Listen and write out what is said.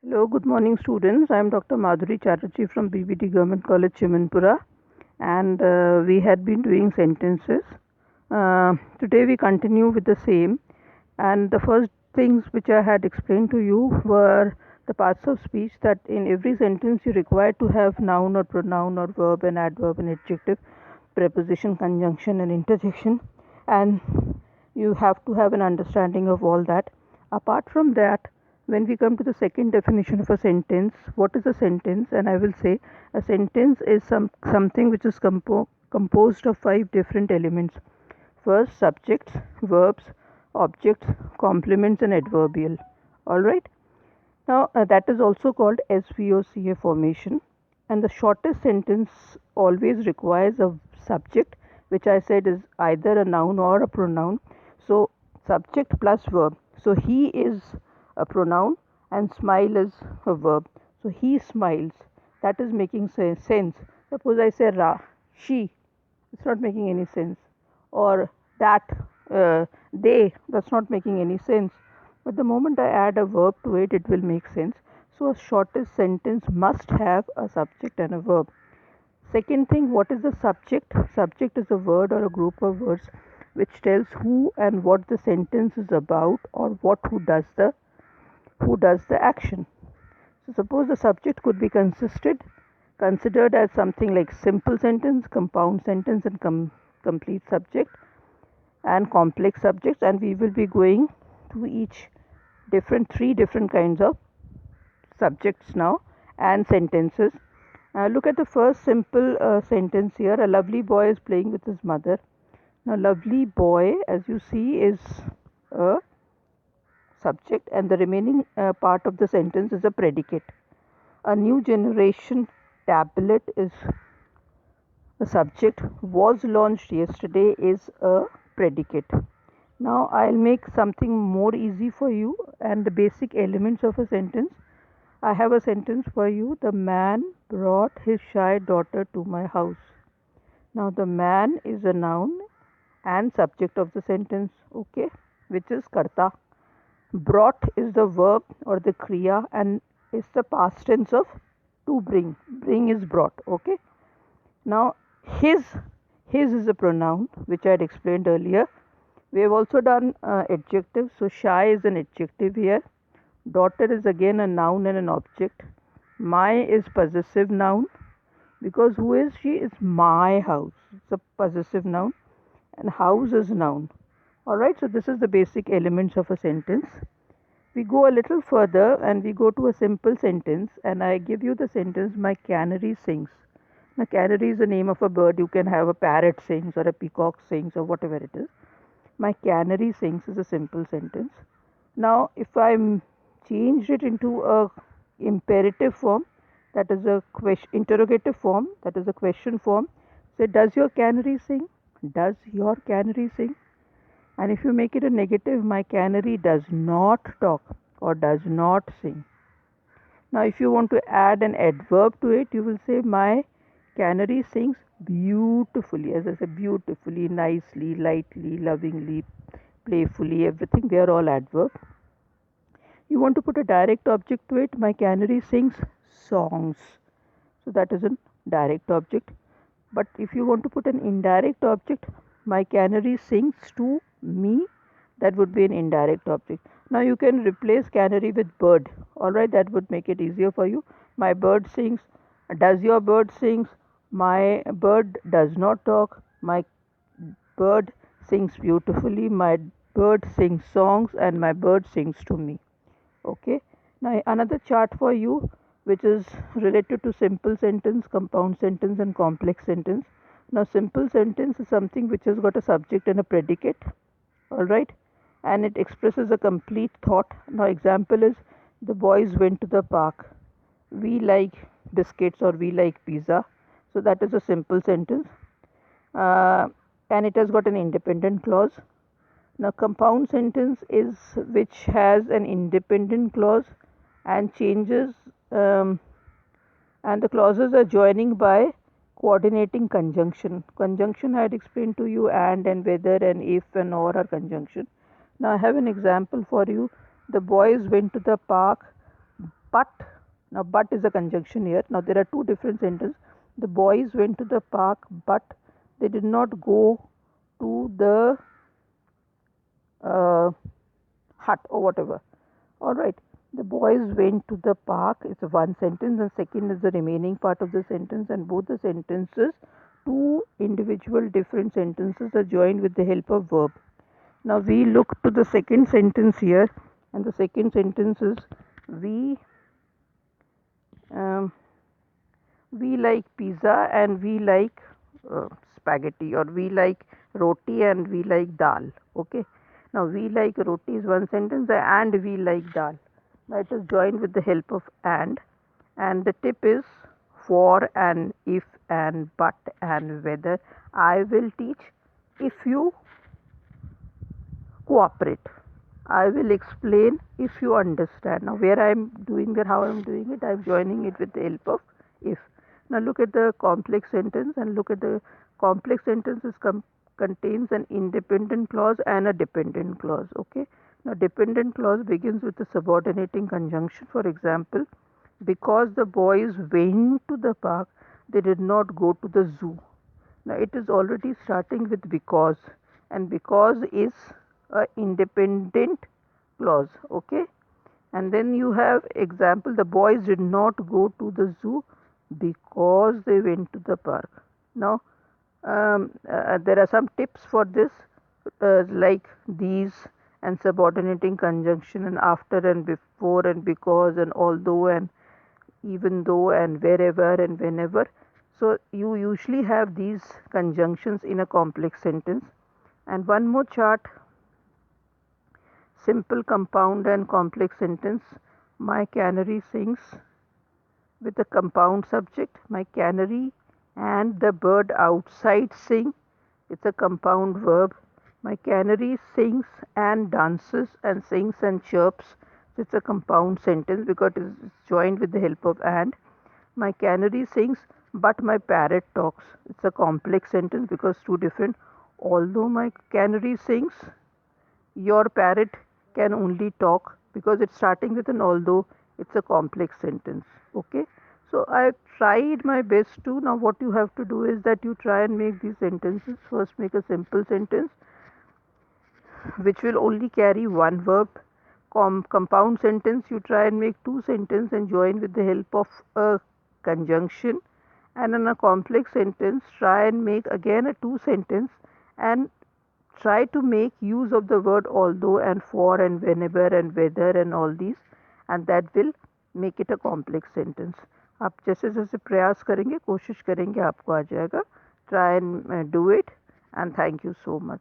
Hello, good morning, students. I am Dr. Madhuri Chatterjee from BBT Government College, Chimanpura, and we had been doing sentences. Today we continue with the same, and the first things which I had explained to you were the parts of speech that in every sentence you require to have noun or pronoun or verb and adverb and adjective, preposition, conjunction, and interjection, and you have to have an understanding of all that. Apart from that, when we come to the second definition of a sentence, what is a sentence? And I will say a sentence is something which is composed of five different elements. First, subjects, verbs, objects, complements, and adverbial. All right. Now, that is also called SVOCA formation. And the shortest sentence always requires a subject, which I said is either a noun or a pronoun. So, subject plus verb. So, he is a pronoun and smile is a verb. So, he smiles. That is making sense. Suppose I say she, it's not making any sense. Or that, they, that's not making any sense. But the moment I add a verb to it, it will make sense. So, a shortest sentence must have a subject and a verb. Second thing, what is the subject? Subject is a word or a group of words which tells who and what the sentence is about, or what who does the action. So suppose the subject could be considered as something like simple sentence, compound sentence, and complete subject, and complex subjects, and we will be going to each three different kinds of subjects now and sentences. Look at the first simple sentence here. A lovely boy is playing with his mother. Now, lovely boy, as you see, is a subject, and the remaining part of the sentence is a predicate. A new generation tablet is a subject. Was launched yesterday is a predicate. Now, I'll make something more easy for you and the basic elements of a sentence. I have a sentence for you. The man brought his shy daughter to my house. Now, the man is a noun and subject of the sentence, okay, which is karta. Brought is the verb or the kriya and is the past tense of to bring. Bring is brought, okay. Now, his is a pronoun which I had explained earlier. We have also done adjectives. So, shy is an adjective here. Daughter is again a noun and an object. My is possessive noun because who is she is my house. It's a possessive noun, and house is noun. Alright, so this is the basic elements of a sentence. We go a little further and we go to a simple sentence, and I give you the sentence, my canary sings. Now, canary is the name of a bird. You can have a parrot sings or a peacock sings or whatever it is. My canary sings is a simple sentence. Now, if I changed it into a imperative form, that is a interrogative form, that is a question form, say, does your canary sing? Does your canary sing? And if you make it a negative, my canary does not talk or does not sing. Now, if you want to add an adverb to it, you will say, my canary sings beautifully. As I said, beautifully, nicely, lightly, lovingly, playfully, everything. They are all adverbs. You want to put a direct object to it. My canary sings songs. So that is a direct object. But if you want to put an indirect object, my canary sings to me, that would be an indirect object. Now you can replace canary with bird. Alright, that would make it easier for you. My bird sings. Does your bird sings? My bird does not talk. My bird sings beautifully. My bird sings songs, and my bird sings to me. Okay. Now another chart for you which is related to simple sentence, compound sentence, and complex sentence. Now simple sentence is something which has got a subject and a predicate. Alright. And it expresses a complete thought. Now example is the boys went to the park. We like biscuits or we like pizza. So that is a simple sentence. And it has got an independent clause. Now, compound sentence is which has an independent clause and changes, and the clauses are joining by coordinating conjunction. Conjunction I had explained to you, and whether, and if, and or are conjunction. Now, I have an example for you. The boys went to the park but. Now but is a conjunction here. Now there are two different sentences. The boys went to the park, but they did not go to the uh, hut or whatever. All right. The boys went to the park. It's one sentence, and second is the remaining part of the sentence, and both the sentences, two individual different sentences, are joined with the help of verb. Now we look to the second sentence here, and the second sentence is we um, we like pizza and we like spaghetti, or we like roti and we like dal. Okay. Now we like roti is one sentence, and we like dal. Now it is joined with the help of and the tip is for and if and but and whether. I will teach if you cooperate. I will explain if you understand. Now, where I am doing that, how I am doing it, I am joining it with the help of if. Now, look at the complex sentence, and look at the complex sentence contains an independent clause and a dependent clause. Okay. Now, dependent clause begins with a subordinating conjunction. For example, because the boys went to the park, they did not go to the zoo. Now it is already starting with because, and because is a independent clause. Okay. And then you have example, the boys did not go to the zoo because they went to the park. Now there are some tips for this, like these and subordinating conjunction and after and before and because and although and even though and wherever and whenever. So you usually have these conjunctions in a complex sentence. And one more chart, simple, compound and complex sentence. My canary sings with a compound subject. My canary and the bird outside sing. It's a compound verb. My canary sings and dances and sings and chirps. It's a compound sentence because it is joined with the help of and. My canary sings, but my parrot talks. It's a complex sentence because two different. Although my canary sings, your parrot can only talk, because it's starting with an although. It's a complex sentence. Okay. So I tried my best to. Now what you have to do is that you try and make these sentences. First make a simple sentence which will only carry one verb. Compound sentence, you try and make two sentences and join with the help of a conjunction. And in a complex sentence, try and make again a two sentence and try to make use of the word although and for and whenever and whether and all these, and that will make it a complex sentence. आप जैसे जैसे प्रयास करेंगे, कोशिश करेंगे, आपको आ जाएगा. Try and do it, and thank you so much.